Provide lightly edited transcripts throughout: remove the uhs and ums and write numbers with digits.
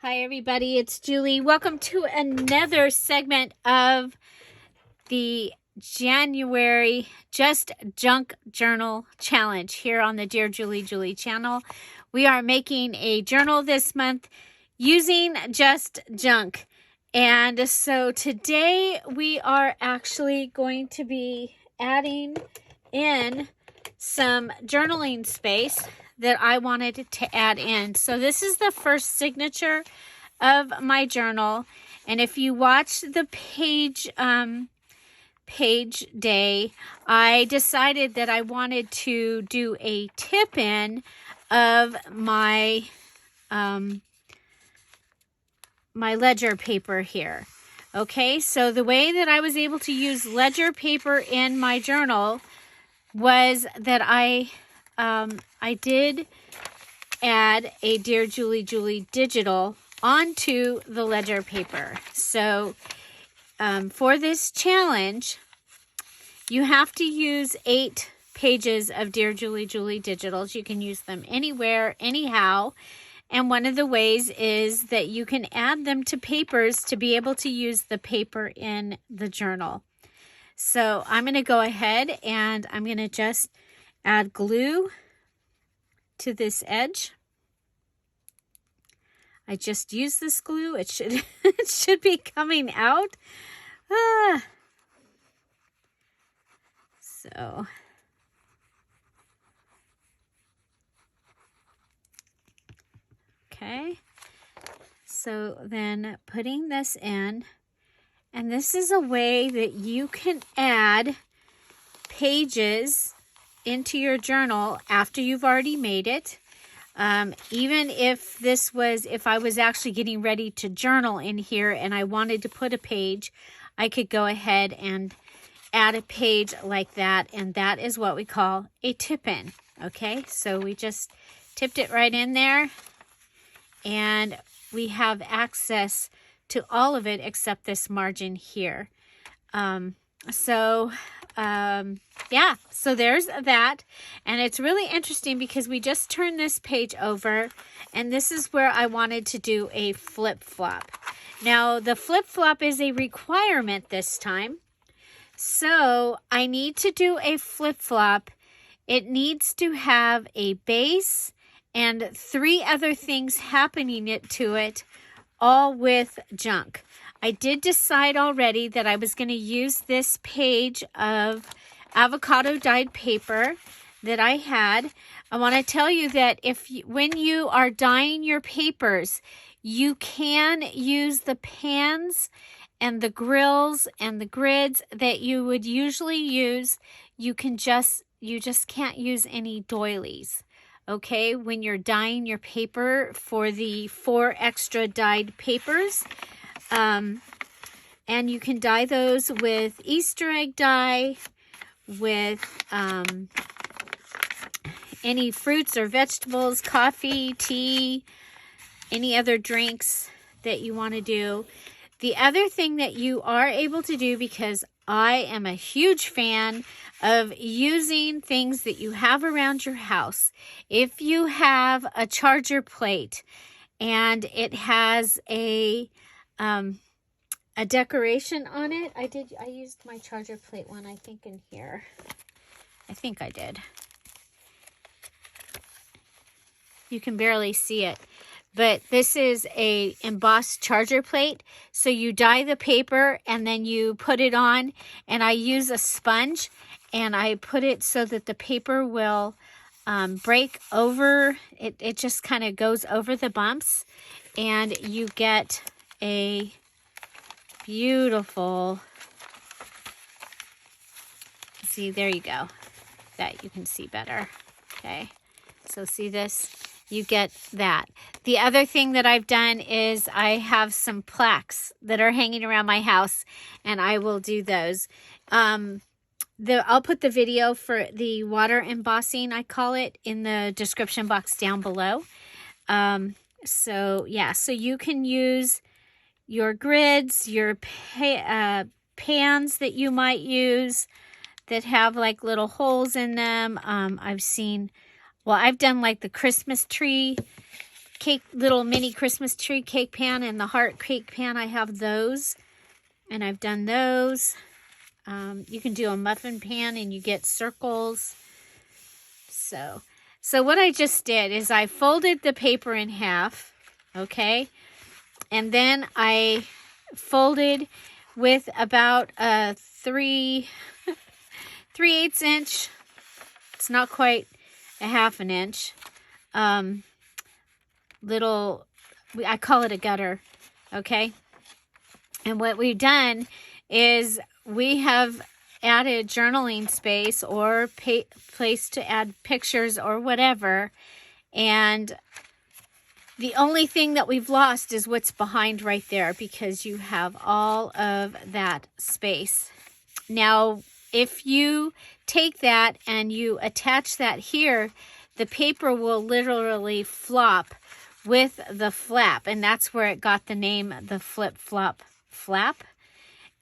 Hi everybody, it's Julie. Welcome to another segment of the January Just Junk Journal Challenge here on the Dear Julie Julie channel. We are making a journal this month using just junk. And so today we are actually going to be adding in some journaling space that I wanted to add in. So this is the first signature of my journal, and if you watch the page day, I decided that I wanted to do a tip in of my my ledger paper here. Okay, so the way that I was able to use ledger paper in my journal was that I did add a Dear Julie Julie digital onto the ledger paper. So for this challenge, you have to use 8 pages of Dear Julie Julie digitals. You can use them anywhere, anyhow. And one of the ways is that you can add them to papers to be able to use the paper in the journal. So I'm going to go ahead and I'm going to just add glue to this edge. I just used this glue. It should it should be coming out. So okay. So then putting this in, and this is a way that you can add pages into your journal after you've already made it. Even if I was actually getting ready to journal in here and I wanted to put a page, I could go ahead and add a page like that, and that is what we call a tip in. Okay, so we just tipped it right in there, and we have access to all of it except this margin here. Yeah, so there's that. And it's really interesting because we just turned this page over, and this is where I wanted to do a flip-flop. Now, the flip-flop is a requirement this time. So I need to do a flip-flop. It needs to have a base and 3 other things happening to it, all with junk. I did decide already that I was going to use this page of avocado dyed paper that I had. I want to tell you that when you are dyeing your papers, you can use the pans and the grills and the grids that you would usually use. You just can't use any doilies. Okay, when you're dyeing your paper for the 4 extra dyed papers. And you can dye those with Easter egg dye, with any fruits or vegetables, coffee, tea, any other drinks that you want to do. The other thing that you are able to do, because I am a huge fan of using things that you have around your house. If you have a charger plate and it has a decoration on it. I used my charger plate one, I think, in here. I think I did. You can barely see it. But this is a embossed charger plate. So you dye the paper and then you put it on. And I use a sponge and I put it so that the paper will break over. It just kind of goes over the bumps. And you get a beautiful, see, there you go, that you can see better. Okay, so see this, you get that. The other thing that I've done is I have some plaques that are hanging around my house, and I will do those. I'll put the video for the water embossing, I call it, in the description box down below. So yeah, so you can use your grids, your pans that you might use that have like little holes in them. I've done like the Christmas tree cake, little mini Christmas tree cake pan and the heart cake pan. I have those, and I've done those. You can do a muffin pan and you get circles. So what I just did is I folded the paper in half, okay? And then I folded with about a 3/8 inch. It's not quite a ½ inch. Little, I call it a gutter, okay? And what we've done is we have added journaling space or place to add pictures or whatever. And the only thing that we've lost is what's behind right there, because you have all of that space. Now, if you take that and you attach that here, the paper will literally flop with the flap, and that's where it got the name, the flip flop flap.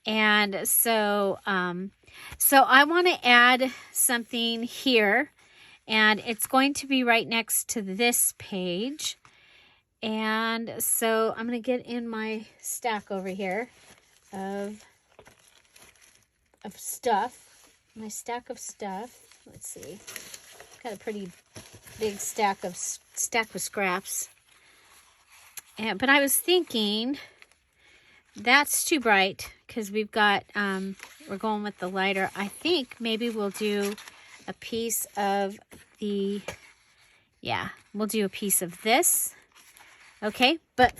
And so I want to add something here, and it's going to be right next to this page. And so I'm going to get in my stack over here of stuff, my stack of stuff. Let's see, got a pretty big stack of scraps. But I was thinking that's too bright because we've got, we're going with the lighter. I think maybe we'll do a piece of the, yeah, we'll do a piece of this. Okay, but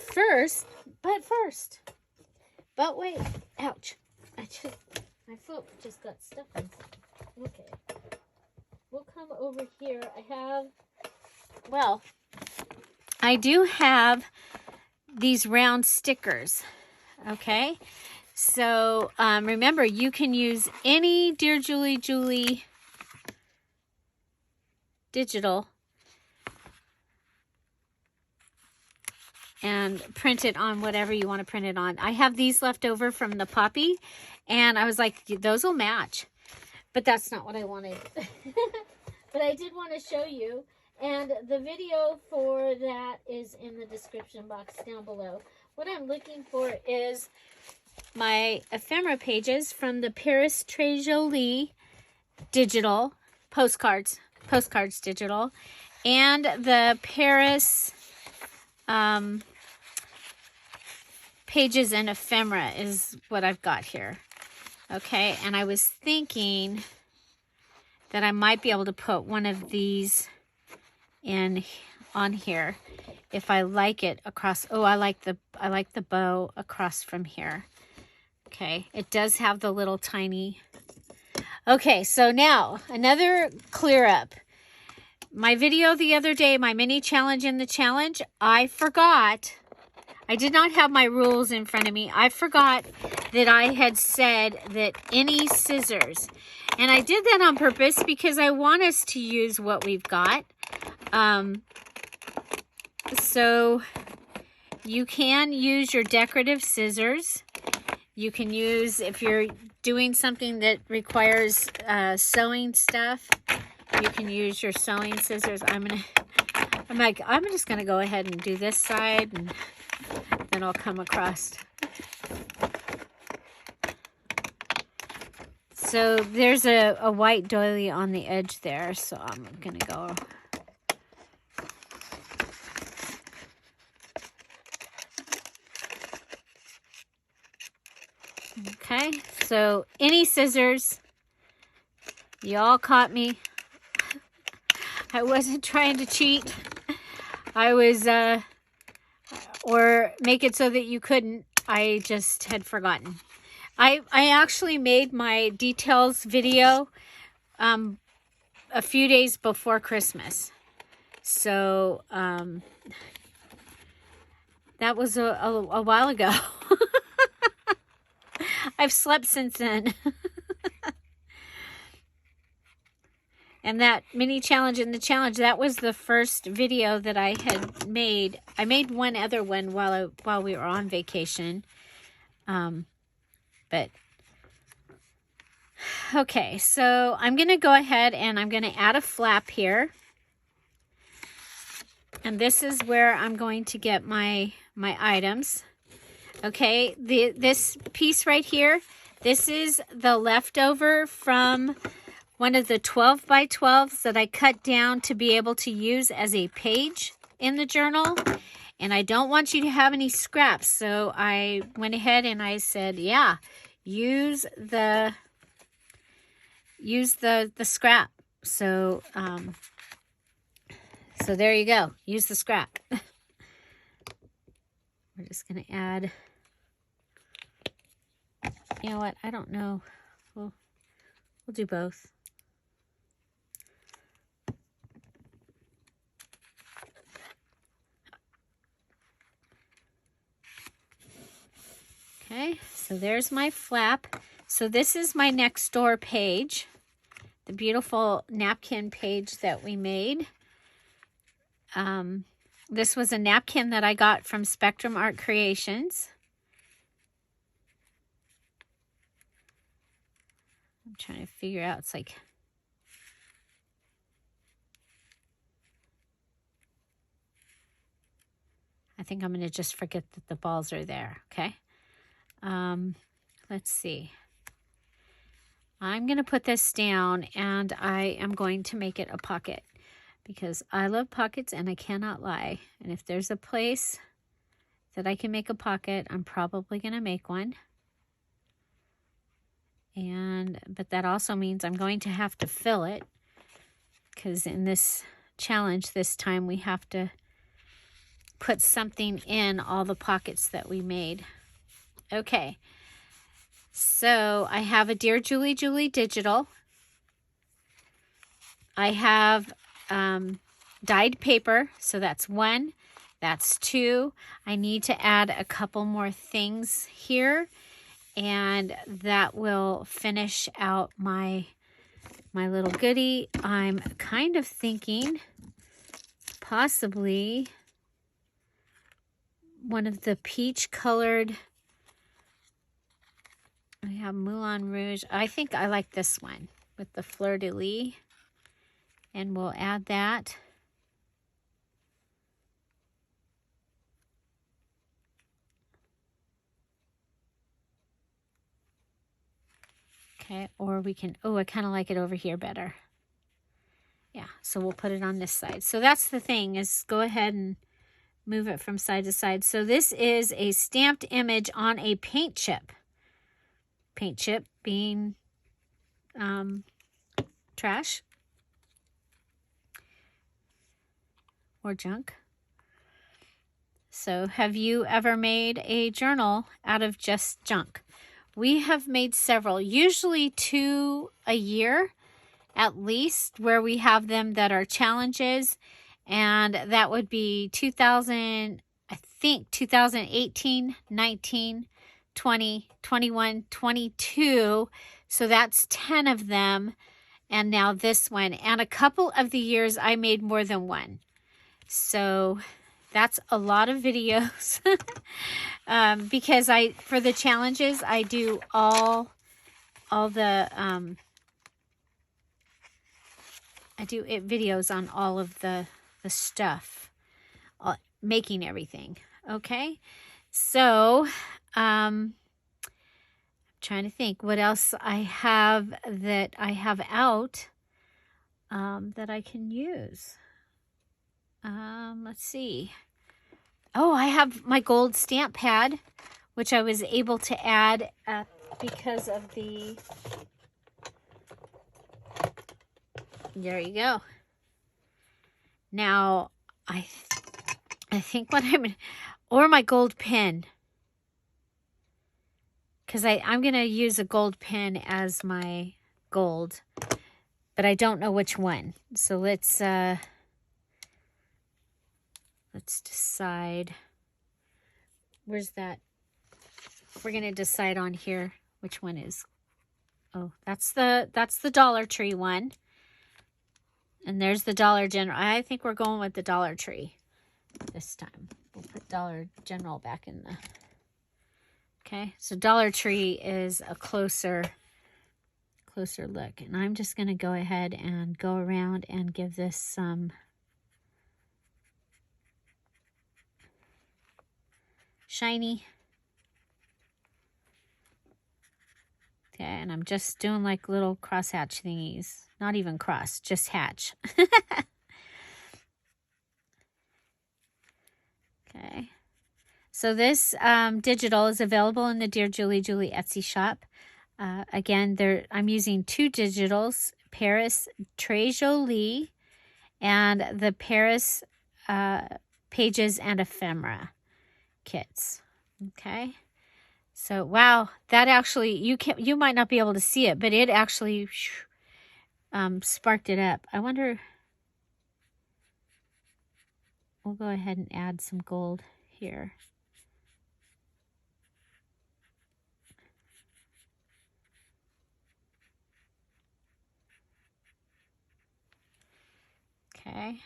wait, ouch. My foot just got stuck in. Okay, we'll come over here. I do have these round stickers, okay? So, remember, you can use any Dear Julie digital and print it on whatever you want to print it on. I have these left over from the Poppy, and I was like, those will match. But that's not what I wanted. But I did want to show you. And the video for that is in the description box down below. What I'm looking for is my ephemera pages from the Paris dearJulieJulie digital postcards digital, and the Paris pages and ephemera is what I've got here. Okay, and I was thinking that I might be able to put one of these on here if I like it across. Oh, I like the bow across from here. Okay, it does have the little tiny. Okay, so now another clear up. My video the other day, my mini challenge in the challenge, I forgot. I did not have my rules in front of me. I forgot that I had said that any scissors, and I did that on purpose because I want us to use what we've got. So you can use your decorative scissors. You can use, if you're doing something that requires sewing stuff, you can use your sewing scissors. I'm just gonna go ahead and do this side, and then I'll come across. So there's a white doily on the edge there, so I'm gonna go. Okay, so any scissors, y'all caught me. I wasn't trying to cheat. I was, or make it so that you couldn't. I just had forgotten. I actually made my details video a few days before Christmas. So, that was a while ago. I've slept since then. And that mini challenge in the challenge, that was the first video that I had made. I made one other one while we were on vacation. But okay, so I'm going to go ahead and I'm going to add a flap here. And this is where I'm going to get my items. Okay, this piece right here, this is the leftover from one of the 12 by 12s that I cut down to be able to use as a page in the journal. And I don't want you to have any scraps. So I went ahead and I said, yeah, use the scrap. So, so there you go. Use the scrap. We're just going to add, you know what? I don't know. We'll do both. Okay, so there's my flap. So this is my next door page, the beautiful napkin page that we made. This was a napkin that I got from Spectrum Art Creations. I'm trying to figure out, it's like, I think I'm going to just forget that the balls are there, okay? Let's see. I'm going to put this down and I am going to make it a pocket because I love pockets and I cannot lie. And if there's a place that I can make a pocket, I'm probably going to make one. But that also means I'm going to have to fill it because in this challenge this time we have to put something in all the pockets that we made. Okay, so I have a Dear Julie Julie digital. I have dyed paper, so that's 1. That's 2. I need to add a couple more things here, and that will finish out my little goodie. I'm kind of thinking possibly one of the peach colored. I have Moulin Rouge. I think I like this one with the fleur-de-lis. And we'll add that. Okay, or we can, oh, I kind of like it over here better. Yeah, so we'll put it on this side. So that's the thing, is go ahead and move it from side to side. So this is a stamped image on a paint chip. Paint chip being trash or junk. So have you ever made a journal out of just junk? We have made several, usually 2 a year at least, where we have them that are challenges. And that would be 2018, 19, 20, 21, 22. So that's 10 of them. And now this one. And a couple of the years I made more than one. So that's a lot of videos. Because for the challenges, I do all the, I do videos on all of the stuff, making everything. Okay. So, I'm trying to think what else I have that I have out, that I can use. Let's see. Oh, I have my gold stamp pad, which I was able to add because of the, there you go. Now, I think what or my gold pen. Because I'm going to use a gold pen as my gold. But I don't know which one. So let's decide. Where's that? We're going to decide on here which one is. Oh, that's the Dollar Tree one. And there's the Dollar General. I think we're going with the Dollar Tree this time. We'll put Dollar General back in the... Okay, so Dollar Tree is a closer look. And I'm just going to go ahead and go around and give this some shiny. Okay, and I'm just doing like little crosshatch thingies. Not even cross, just hatch. Okay. So this digital is available in the Dear Julie Etsy shop. Again, I'm using 2 digitals, Paris dearJulieJulie and the Paris Pages and Ephemera kits. Okay. So, wow, that actually, you might not be able to see it, but it actually sparked it up. I wonder, we'll go ahead and add some gold here. Okay.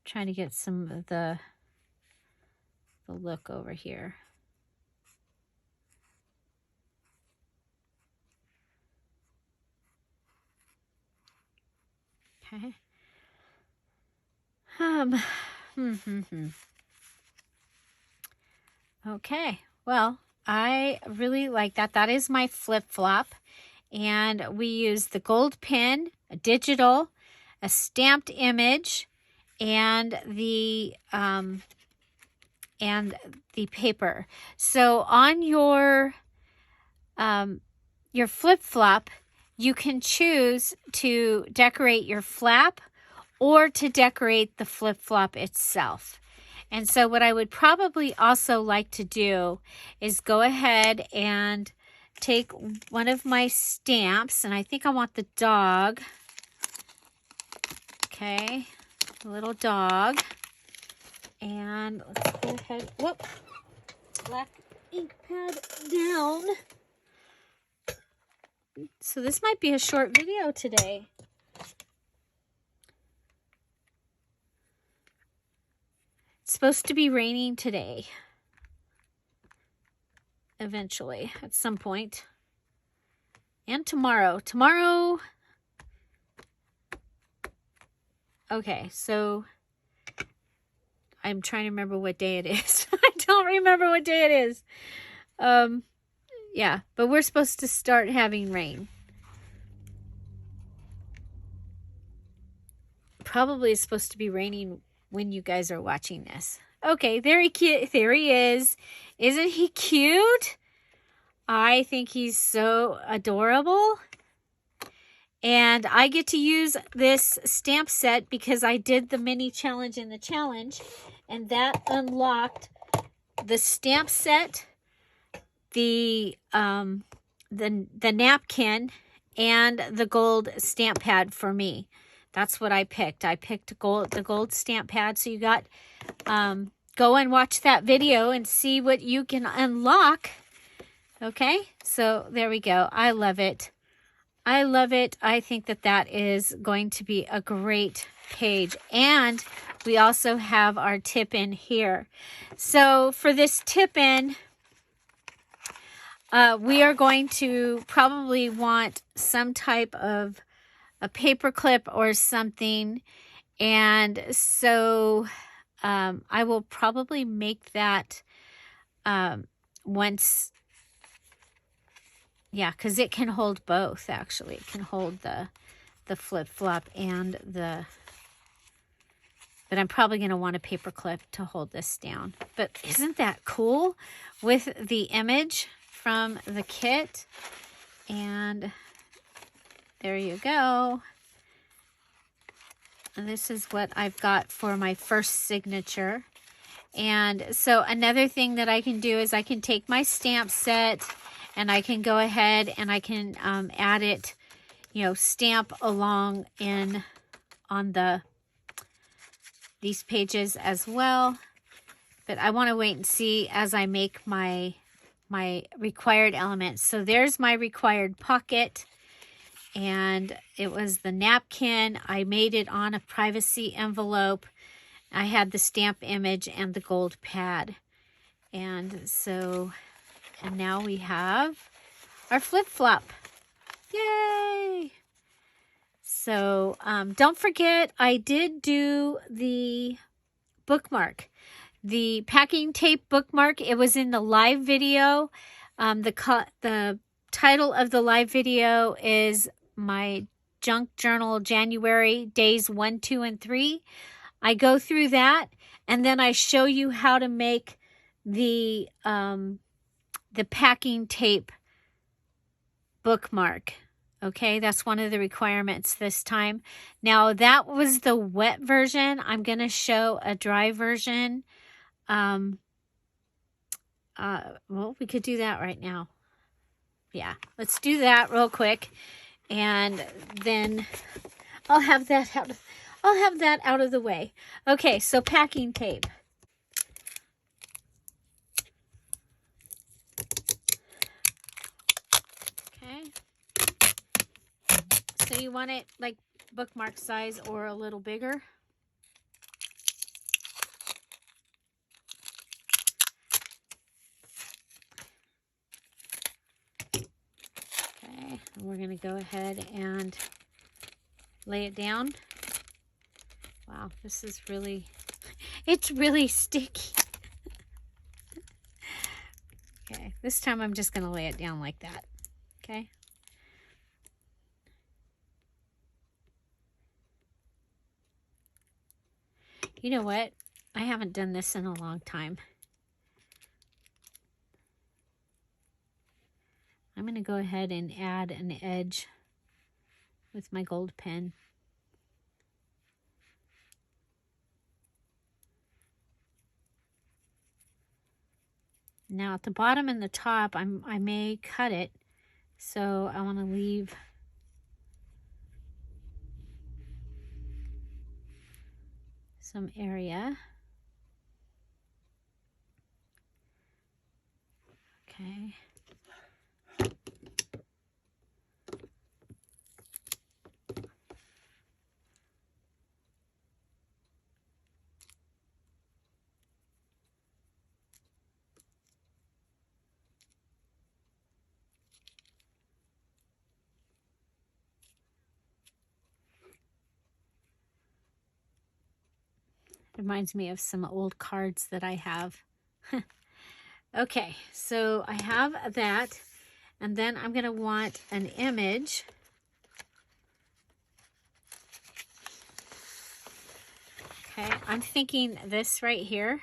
Trying to get some of the look over here. Okay. Okay. Well, I really like that. That is my flip-flop. And we use the gold pin, a digital, a stamped image, and the paper. So on your flip-flop, you can choose to decorate your flap or to decorate the flip-flop itself. And so what I would probably also like to do is go ahead and take one of my stamps, and I think I want the dog. Okay, the little dog. And let's go ahead, whoop, black ink pad down. So this might be a short video today. It's supposed to be raining today. Eventually, at some point. And tomorrow. Tomorrow. Okay, so I'm trying to remember what day it is. I don't remember what day it is. Yeah, but we're supposed to start having rain. Probably it's supposed to be raining when you guys are watching this. Okay, there he is. Isn't he cute? I think he's so adorable. And I get to use this stamp set because I did the mini challenge in the challenge, and that unlocked the stamp set, the napkin, and the gold stamp pad for me. That's what I picked. I picked the gold stamp pad. So you got, go and watch that video and see what you can unlock. Okay, so there we go. I love it. I love it. I think that is going to be a great page. And we also have our tip in here. So for this tip in, we are going to probably want some type of a paper clip or something. And so I will probably make that once. Yeah, because it can hold both, actually. It can hold the flip-flop and the... But I'm probably going to want a paper clip to hold this down. But isn't that cool? With the image from the kit. And there you go. And this is what I've got for my first signature. And so another thing that I can do is I can take my stamp set... And I can go ahead and I can add it, stamp along on these pages as well. But I want to wait and see as I make my required elements. So there's my required pocket. And it was the napkin. I made it on a privacy envelope. I had the stamp image and the gold pad. And so... And now we have our flip-flop. Yay! So don't forget, I did do the bookmark, the packing tape bookmark. It was in the live video. The title of the live video is my Junk Journal January days 1, 2, and 3. I go through that, and then I show you how to make the packing tape bookmark. Okay, that's one of the requirements this time. Now, that was the wet version. I'm going to show a dry version. Well, we could do that right now. Yeah, let's do that real quick. And then I'll have that out of the way. Okay, so packing tape. Okay. So you want it like bookmark size or a little bigger. Okay, and we're going to go ahead and lay it down. Wow, this is really, it's really sticky. Okay, this time I'm just going to lay it down like that. Okay. You know what? I haven't done this in a long time. I'm going to go ahead and add an edge with my gold pen. Now at the bottom and the top, I may cut it, so I want to leave some area. Okay. Reminds me of some old cards that I have. Okay, so I have that, and then I'm going to want an image. Okay, I'm thinking this right here.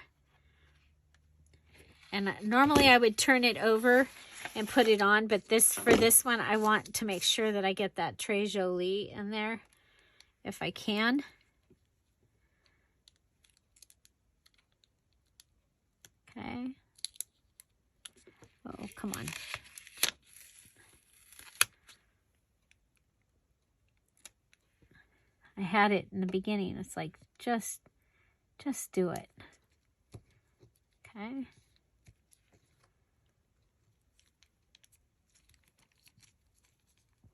And normally I would turn it over and put it on, but for this one, I want to make sure that I get that dearJulieJulie in there, if I can. Okay. Oh, come on. I had it in the beginning. It's like, just do it. Okay.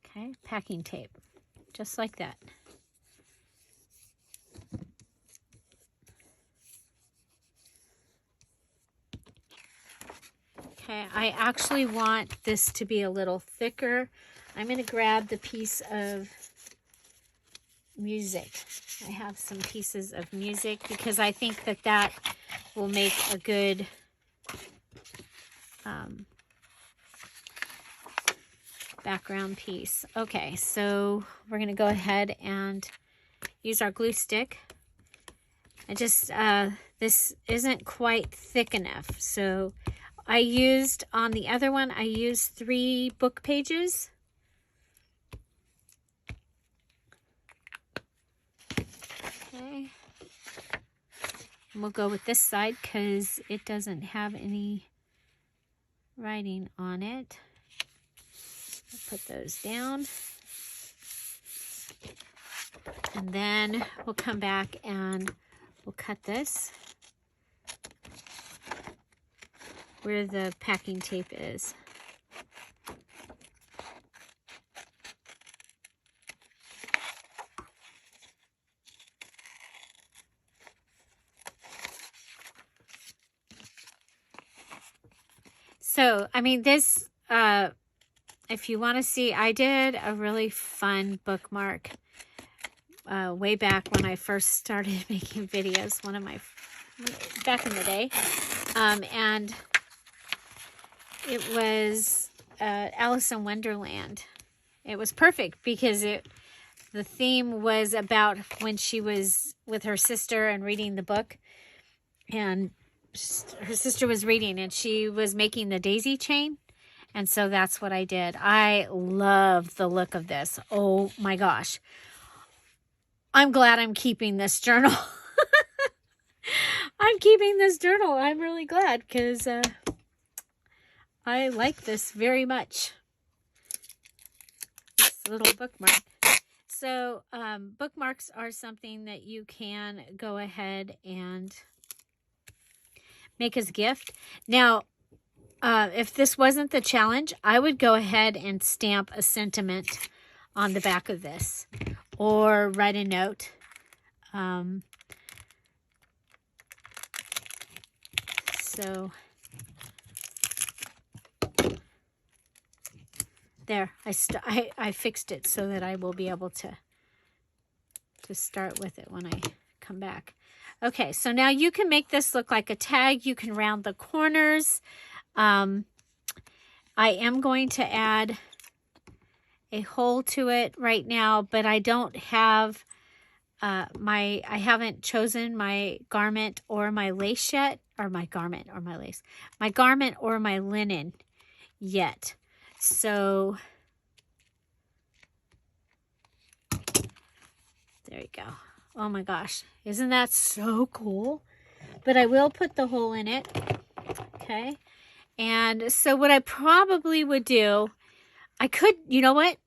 Okay, packing tape, just like that. Okay, I actually want this to be a little thicker. I'm going to grab the piece of music. I have some pieces of music because I think that will make a good background piece. Okay, so we're going to go ahead and use our glue stick. I just, this isn't quite thick enough, so I used, on the other one, I used 3 book pages. Okay. And we'll go with this side because it doesn't have any writing on it. I'll put those down. And then we'll come back and we'll cut this where the packing tape is. So, I mean, this, if you want to see, I did a really fun bookmark way back when I first started making videos, back in the day. And it was Alice in Wonderland. It was perfect because the theme was about when she was with her sister and reading the book. And her sister was reading and she was making the daisy chain. And so that's what I did. I love the look of this. Oh my gosh. I'm glad I'm keeping this journal. I'm keeping this journal. I'm really glad because I like this very much. This little bookmark. So bookmarks are something that you can go ahead and make as a gift. Now, if this wasn't the challenge, I would go ahead and stamp a sentiment on the back of this or write a note. So there, I fixed it so that I will be able to start with it when I come back. Okay, so now you can make this look like a tag. You can round the corners. I am going to add a hole to it right now, but I don't have I haven't chosen my garment or my lace yet, or my garment or my lace, my garment or my linen yet. So there you go. Oh my gosh, isn't that so cool? But I will put the hole in it. Okay. And so what I probably would do, I could, you know what?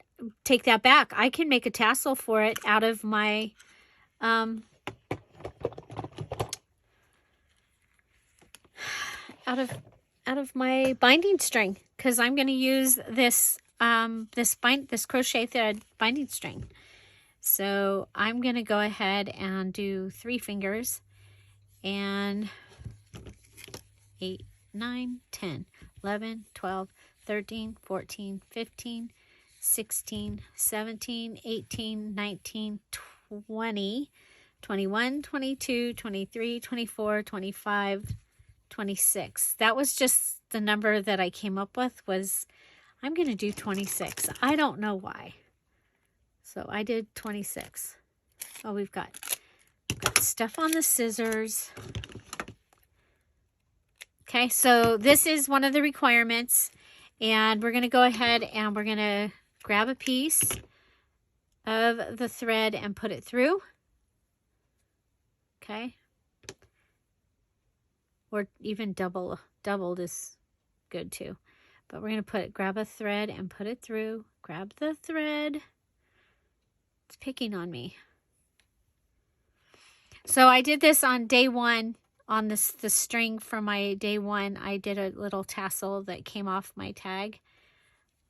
Take that back. I can make a tassel for it out of my out of my binding string, because I'm going to use this this crochet thread binding string. So I'm going to go ahead and do 3 fingers and 8, 9, 10, 11, 12, 13, 14, 15, 16, 17, 18, 19, 20, 21, 22, 23, 24, 25, 26. That was just the number that I came up with. I'm going to do 26. I don't know why. So I did 26. Oh, we've got stuff on the scissors. Okay, so this is one of the requirements. And we're going to go ahead and we're going to grab a piece of the thread and put it through. Okay. Or even doubled is good too. But we're going to grab a thread and put it through. Grab the thread. It's picking on me. So I did this on day 1 on the string for my day 1. I did a little tassel that came off my tag.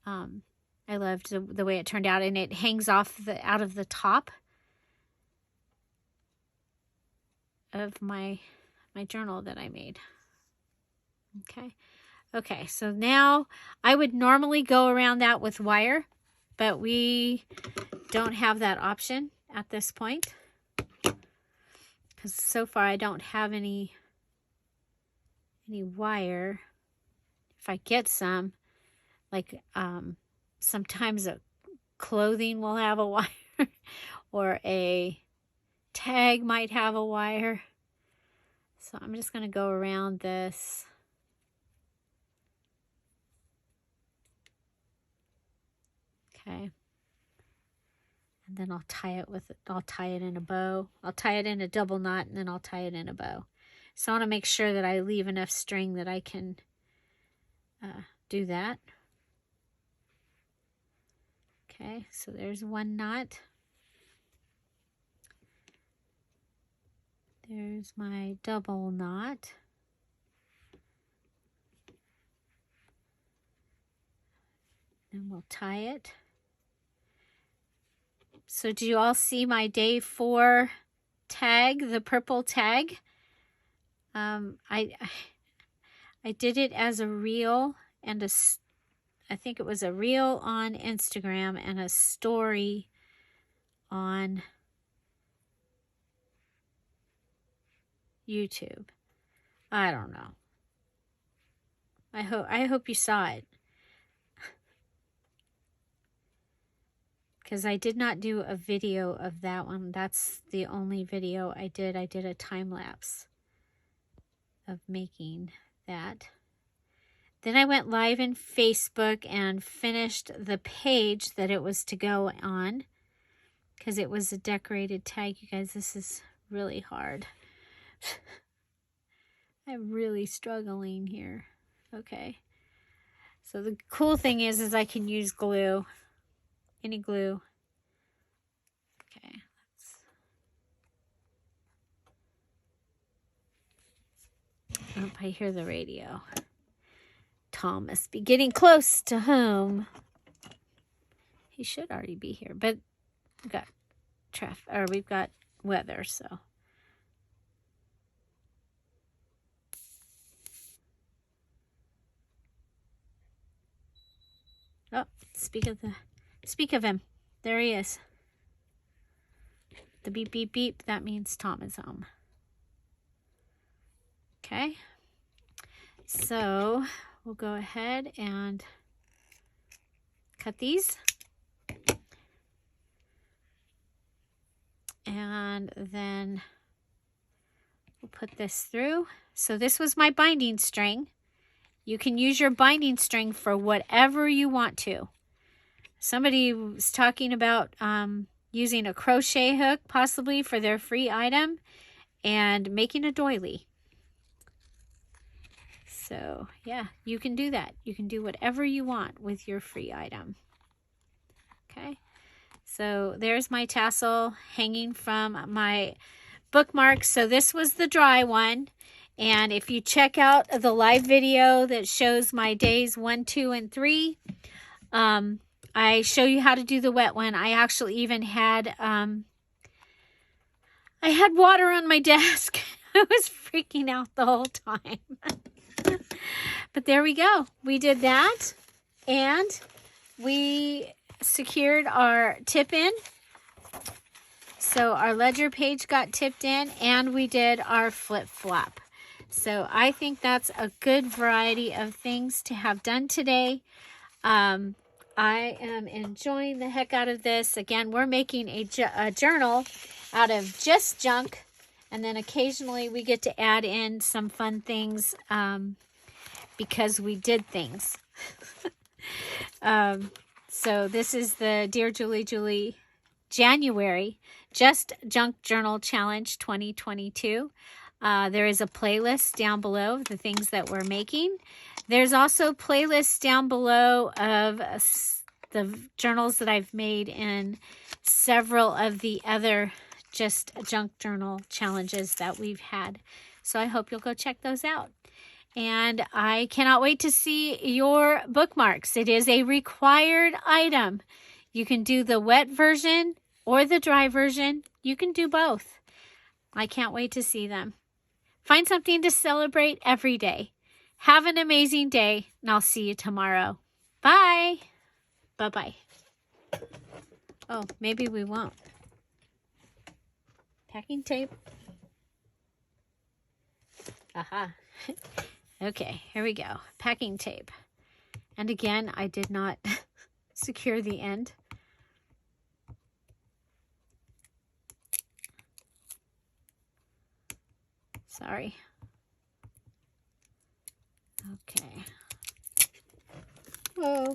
I loved the way it turned out, and it hangs off out of the top of my journal that I made. Okay, so now I would normally go around that with wire, but we don't have that option at this point because so far I don't have any wire. If I get some, like sometimes a clothing will have a wire or a tag might have a wire. So I'm just going to go around this. Okay. And then I'll tie it in a bow. I'll tie it in a double knot and then I'll tie it in a bow. So I want to make sure that I leave enough string that I can do that. Okay, so there's one knot. There's my double knot. And we'll tie it. So do you all see my day 4 tag, the purple tag? I did it as a reel and I think it was a reel on Instagram and a story on YouTube. I don't know. I hope you saw it. Because I did not do a video of that one. That's the only video I did. I did a time lapse of making that. Then I went live in Facebook and finished the page that it was to go on. Because it was a decorated tag. You guys, this is really hard. I'm really struggling here. Okay. So the cool thing is I can use glue. Any glue. Okay. Oh, I hear the radio. Tom must be getting close to home. He should already be here, but we've got we've got weather, so. Oh, speak of him. There he is. The beep, beep, beep. That means Tom is home. Okay. So we'll go ahead and cut these. And then we'll put this through. So this was my binding string. You can use your binding string for whatever you want to. Somebody was talking about using a crochet hook possibly for their free item and making a doily. So yeah, you can do that. You can do whatever you want with your free item. Okay, so there's my tassel hanging from my bookmarks. So this was the dry one. And if you check out the live video that shows my days 1, 2, and 3, I show you how to do the wet one. I actually even had, I had water on my desk. I was freaking out the whole time. But there we go. We did that. And we secured our tip in. So our ledger page got tipped in and we did our flip flop. So I think that's a good variety of things to have done today. I am enjoying the heck out of this. Again, we're making a journal out of just junk. And then occasionally we get to add in some fun things because we did things. So this is the Dear Julie January Just Junk Journal Challenge 2022. There is a playlist down below of the things that we're making. There's also playlists down below of the journals that I've made in several of the other Just Junk Journal challenges that we've had. So I hope you'll go check those out. And I cannot wait to see your bookmarks. It is a required item. You can do the wet version or the dry version. You can do both. I can't wait to see them. Find something to celebrate every day. Have an amazing day, and I'll see you tomorrow. Bye. Bye-bye. Oh, maybe we won't. Packing tape. Aha. Okay, here we go. Packing tape. And again, I did not secure the end. Sorry. Okay. Oh.